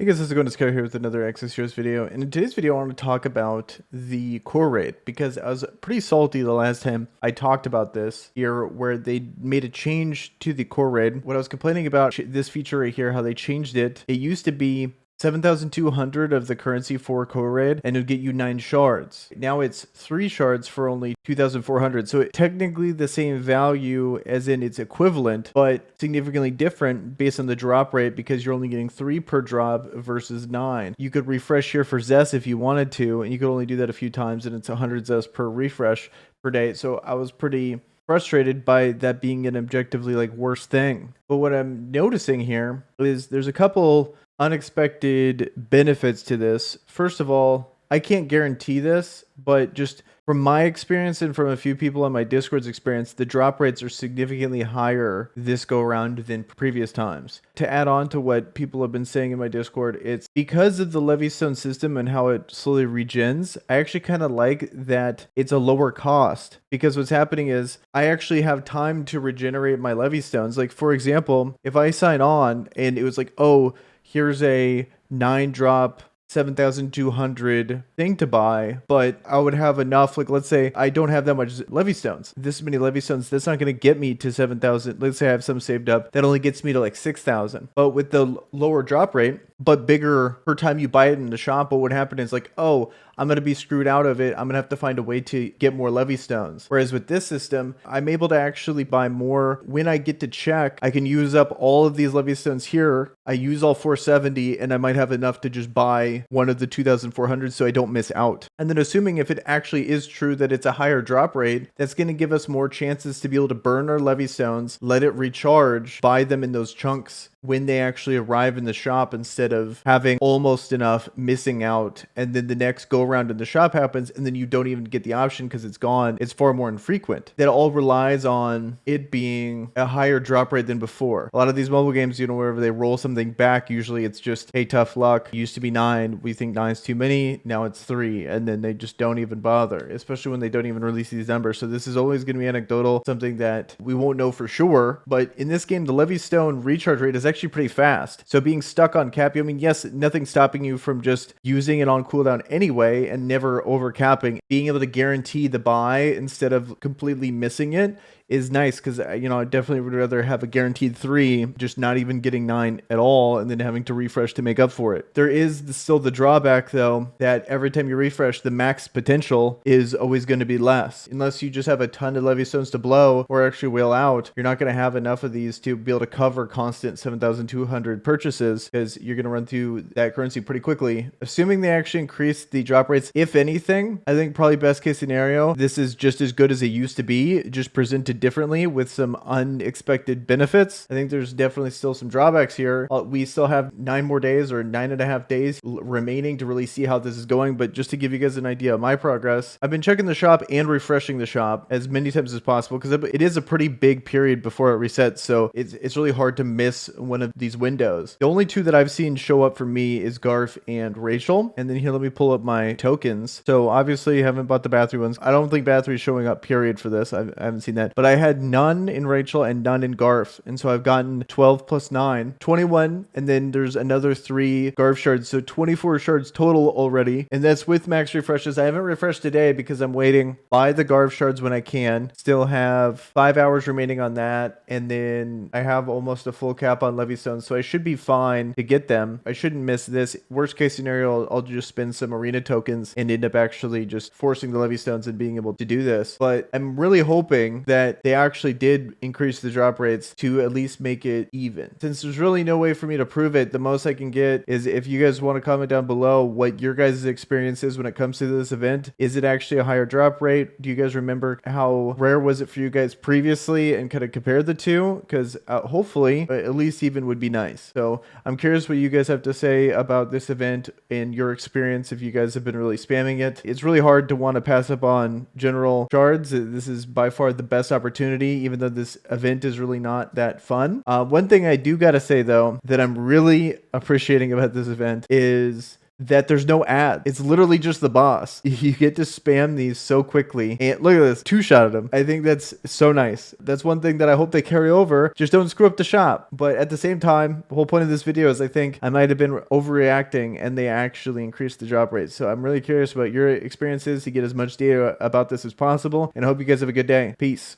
Hey guys, how's it going? It's Kyle here with another Exos video. And in today's video, I want to talk about the core rate because I was pretty salty the last time I talked about this here, where they made a change to the core rate. What I was complaining about this feature right here, how they changed it. It used to be 7,200 of the currency for core raid, and it'll get you 9 shards. Now it's 3 shards for only 2,400. So it's technically the same value, as in its equivalent, but significantly different based on the drop rate because you're only getting 3 per drop versus 9. You could refresh here for Zest if you wanted to, and you could only do that a few times, and it's 100 Zest per refresh per day. So I was pretty frustrated by that being an objectively worse thing. But what I'm noticing here is there's a couple unexpected benefits to this. First of all, I can't guarantee this, but just from my experience and from a few people on my Discord's experience, the drop rates are significantly higher this go around than previous times. To add on to what people have been saying in my Discord, it's because of the Levystone system and how it slowly regens. I actually kind of like that it's a lower cost, because what's happening is I actually have time to regenerate my Levystones. Like, for example, if I sign on and it was like, oh, here's a 9 drop 7,200 thing to buy, but I would have enough. Like, let's say I don't have that much Levystones. This many Levystones, that's not going to get me to 7,000. Let's say I have some saved up. That only gets me to like 6,000. But with the lower drop rate, but bigger per time you buy it in the shop, what would happen is like, oh, I'm going to be screwed out of it. I'm going to have to find a way to get more Levystones. Whereas with this system, I'm able to actually buy more. When I get to check, I can use up all of these Levystones here. I use all 470 and I might have enough to just buy one of the 2,400 so I don't miss out. And then assuming if it actually is true that it's a higher drop rate, that's going to give us more chances to be able to burn our Levystones, let it recharge, buy them in those chunks when they actually arrive in the shop, instead of having almost enough, missing out, and then the next go around in the shop happens and then you don't even get the option because it's gone. It's far more infrequent. That all relies on it being a higher drop rate than before. A lot of these mobile games, wherever they roll something back, usually it's just, hey, tough luck. It used to be 9. We think 9's too many. Now it's 3. And then they just don't even bother, especially when they don't even release these numbers. So this is always going to be anecdotal, something that we won't know for sure. But in this game, the Levystone recharge rate is actually pretty fast. So being stuck on cap, yes, nothing's stopping you from just using it on cooldown anyway and never overcapping. Being able to guarantee the buy instead of completely missing it is nice, because I definitely would rather have a guaranteed 3, just not even getting 9 at all, and then having to refresh to make up for it. There is still the drawback, though, that every time you refresh, the max potential is always going to be less. Unless you just have a ton of Levystones to blow or actually whale out, you're not going to have enough of these to be able to cover constant 7,200 purchases, because you're going to run through that currency pretty quickly. Assuming they actually increase the drop rates, if anything, I think probably best case scenario, this is just as good as it used to be, just presented differently with some unexpected benefits. I think there's definitely still some drawbacks here. We still have 9 more days or 9.5 days remaining to really see how this is going. But just to give you guys an idea of my progress, I've been checking the shop and refreshing the shop as many times as possible, because it is a pretty big period before it resets. So it's really hard to miss one of these windows. The only 2 that I've seen show up for me is Garf and Rachel. And then here, let me pull up my tokens. So obviously I haven't bought the Bathory ones. I don't think Bathory is showing up period for this. I haven't seen that. But I had none in Rachel and none in Garf. And so I've gotten 12 plus 9, 21. And then there's another 3 Garf shards. So 24 shards total already. And that's with max refreshes. I haven't refreshed today because I'm waiting. Buy the Garf shards when I can. Still have 5 hours remaining on that. And then I have almost a full cap on Levystones. So I should be fine to get them. I shouldn't miss this. Worst case scenario, I'll just spend some arena tokens and end up actually just forcing the Levystones and being able to do this. But I'm really hoping that they actually did increase the drop rates to at least make it even. Since there's really no way for me to prove it, the most I can get is if you guys want to comment down below what your guys' experience is when it comes to this event. Is it actually a higher drop rate? Do you guys remember how rare was it for you guys previously, and kind of compare the two? Because hopefully at least even would be nice. So I'm curious what you guys have to say about this event and your experience, if you guys have been really spamming it. It's really hard to want to pass up on general shards. This is by far the best opportunity, even though this event is really not that fun. One thing I do gotta say, though, that I'm really appreciating about this event is that there's no ad. It's literally just the boss. You get to spam these so quickly. And look at this, two-shot at him. I think that's so nice. That's one thing that I hope they carry over. Just don't screw up the shop. But at the same time, the whole point of this video is I think I might have been overreacting and they actually increased the drop rate. So I'm really curious about your experiences to get as much data about this as possible. And I hope you guys have a good day. Peace.